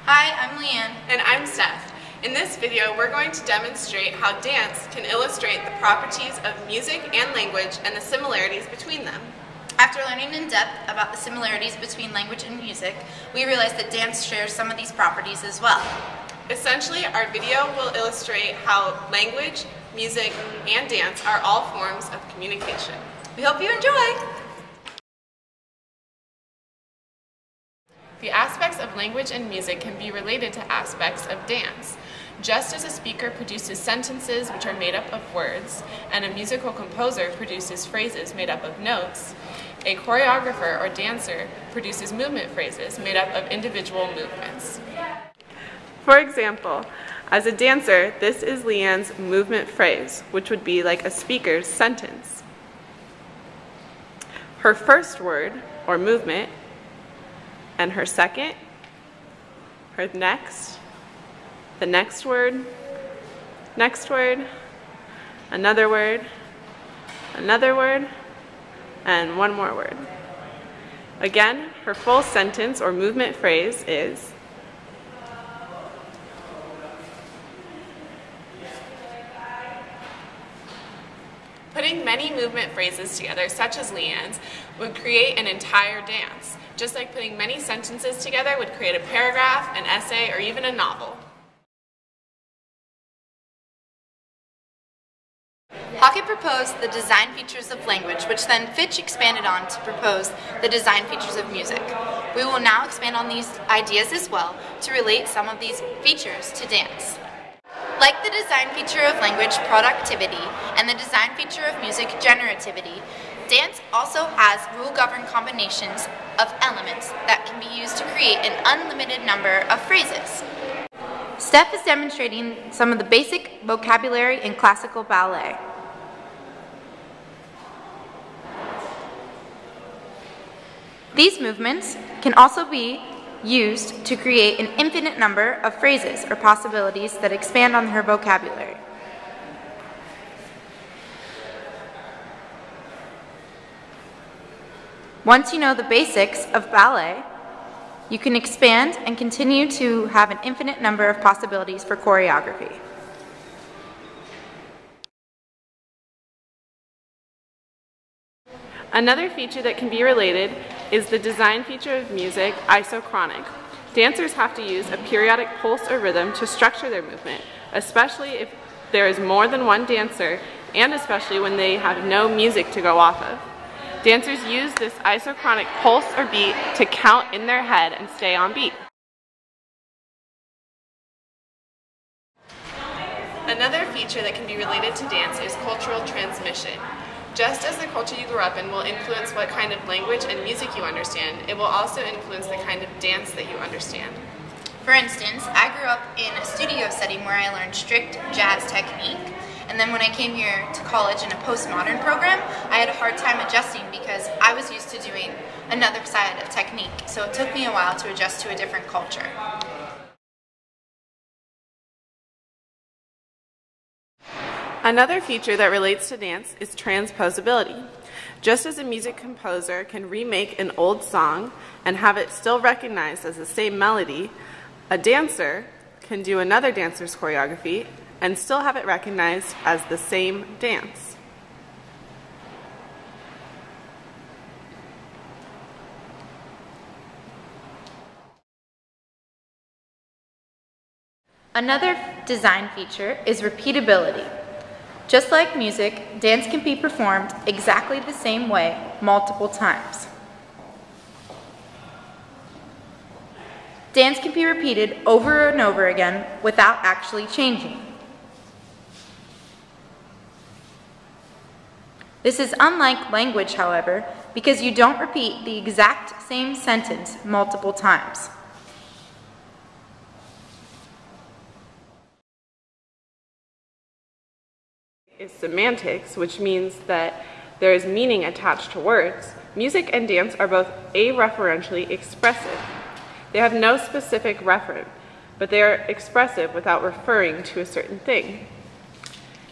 Hi, I'm Leanne. And I'm Steph. In this video, we're going to demonstrate how dance can illustrate the properties of music and language and the similarities between them. After learning in depth about the similarities between language and music, we realized that dance shares some of these properties as well. Essentially, our video will illustrate how language, music, and dance are all forms of communication. We hope you enjoy! The aspects of language and music can be related to aspects of dance. Just as a speaker produces sentences which are made up of words, and a musical composer produces phrases made up of notes, a choreographer or dancer produces movement phrases made up of individual movements. For example, as a dancer, this is Leanne's movement phrase, which would be like a speaker's sentence. Her first word, or movement, and her second, her next, the next word, another word, and one more word. Again, her full sentence or movement phrase is putting many movement phrases together, such as Leanne's, would create an entire dance, just like putting many sentences together would create a paragraph, an essay, or even a novel. Hockett proposed the design features of language, which then Fitch expanded on to propose the design features of music. We will now expand on these ideas as well to relate some of these features to dance. Like the design feature of language, productivity, and the design feature of music, generativity, dance also has rule-governed combinations of elements that can be used to create an unlimited number of phrases. Steph is demonstrating some of the basic vocabulary in classical ballet. These movements can also be used to create an infinite number of phrases or possibilities that expand on her vocabulary. Once you know the basics of ballet, you can expand and continue to have an infinite number of possibilities for choreography. Another feature that can be related is the design feature of music, isochronic. Dancers have to use a periodic pulse or rhythm to structure their movement, especially if there is more than one dancer, and especially when they have no music to go off of. Dancers use this isochronic pulse or beat to count in their head and stay on beat. Another feature that can be related to dance is cultural transmission. Just as the culture you grew up in will influence what kind of language and music you understand, it will also influence the kind of dance that you understand. For instance, I grew up in a studio setting where I learned strict jazz technique, and then when I came here to college in a postmodern program, I had a hard time adjusting because I was used to doing another side of technique, so it took me a while to adjust to a different culture. Another feature that relates to dance is transposability. Just as a music composer can remake an old song and have it still recognized as the same melody, a dancer can do another dancer's choreography and still have it recognized as the same dance. Another design feature is repeatability. Just like music, dance can be performed exactly the same way multiple times. Dance can be repeated over and over again without actually changing. This is unlike language, however, because you don't repeat the exact same sentence multiple times. Is semantics, which means that there is meaning attached to words. Music and dance are both A-Referentially Expressive. They have no specific referent, but they are expressive without referring to a certain thing.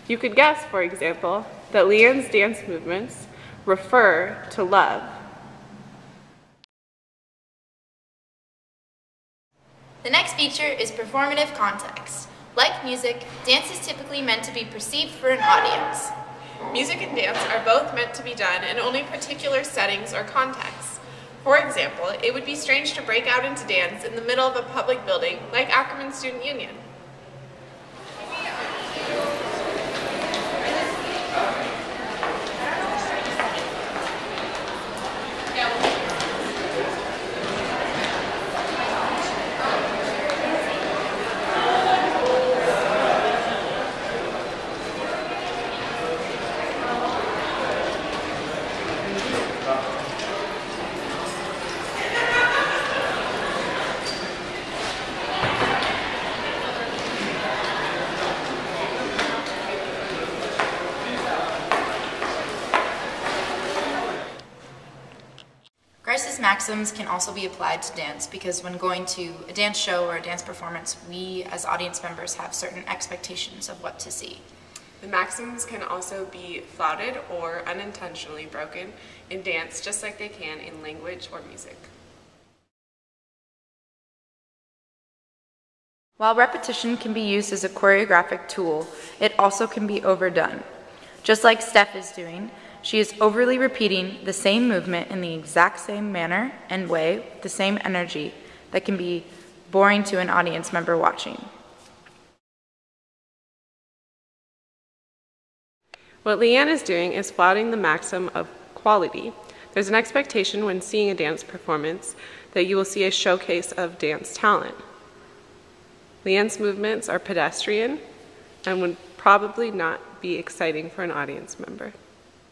You could guess, for example, that Leanne's dance movements refer to love. The next feature is performative context. Like music, dance is typically meant to be perceived for an audience. Music and dance are both meant to be done in only particular settings or contexts. For example, it would be strange to break out into dance in the middle of a public building like Ackerman Student Union. Maxims can also be applied to dance because when going to a dance show or a dance performance, we as audience members have certain expectations of what to see. The maxims can also be flouted or unintentionally broken in dance just like they can in language or music. While repetition can be used as a choreographic tool, it also can be overdone. Just like Steph is doing, she is overly repeating the same movement in the exact same manner and way with the same energy that can be boring to an audience member watching. What Leanne is doing is flouting the maxim of quality. There's an expectation when seeing a dance performance that you will see a showcase of dance talent. Leanne's movements are pedestrian and would probably not be exciting for an audience member.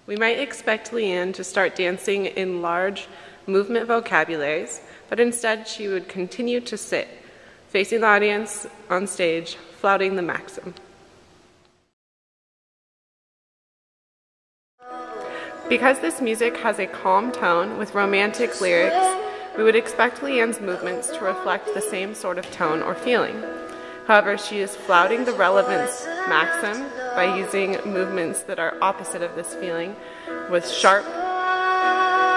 We might expect Leanne to start dancing in large movement vocabularies, but instead she would continue to sit, facing the audience on stage, flouting the maxim. Because this music has a calm tone with romantic lyrics, we would expect Leanne's movements to reflect the same sort of tone or feeling. However, she is flouting the relevance maxim by using movements that are opposite of this feeling with sharp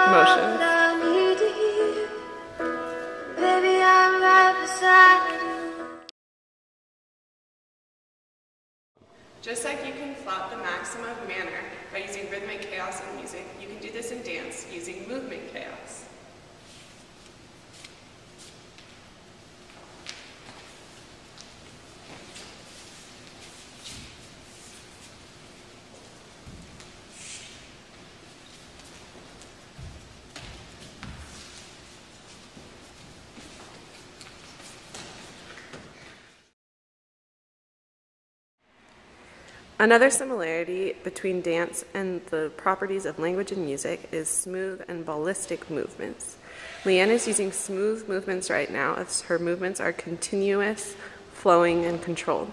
motions. Just like you can flout the maxim of manner by using rhythmic chaos in music, you can do this in dance using movement chaos. Another similarity between dance and the properties of language and music is smooth and ballistic movements. Leanne is using smooth movements right now as her movements are continuous, flowing, and controlled.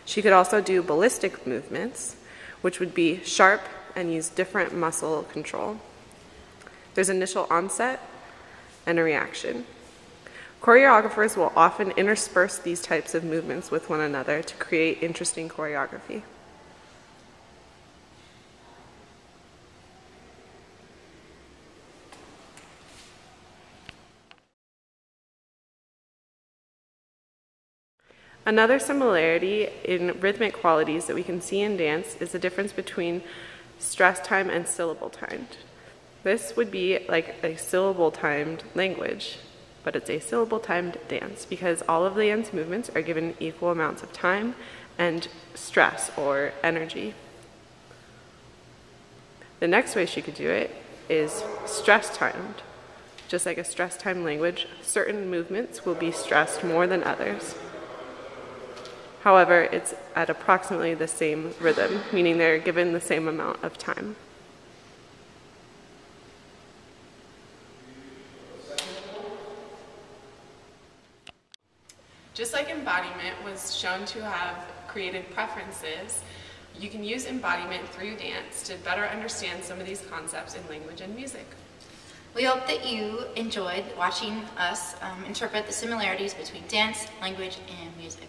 She could also do ballistic movements, which would be sharp and use different muscle control. There's initial onset and a reaction. Choreographers will often intersperse these types of movements with one another to create interesting choreography. Another similarity in rhythmic qualities that we can see in dance is the difference between stress time and syllable timed. This would be like a syllable timed language, but it's a syllable timed dance because all of Leanne's movements are given equal amounts of time and stress or energy. The next way she could do it is stress timed. Just like a stress timed language, certain movements will be stressed more than others. However, it's at approximately the same rhythm, meaning they're given the same amount of time. Just like embodiment was shown to have created preferences, you can use embodiment through dance to better understand some of these concepts in language and music. We hope that you enjoyed watching us interpret the similarities between dance, language, and music.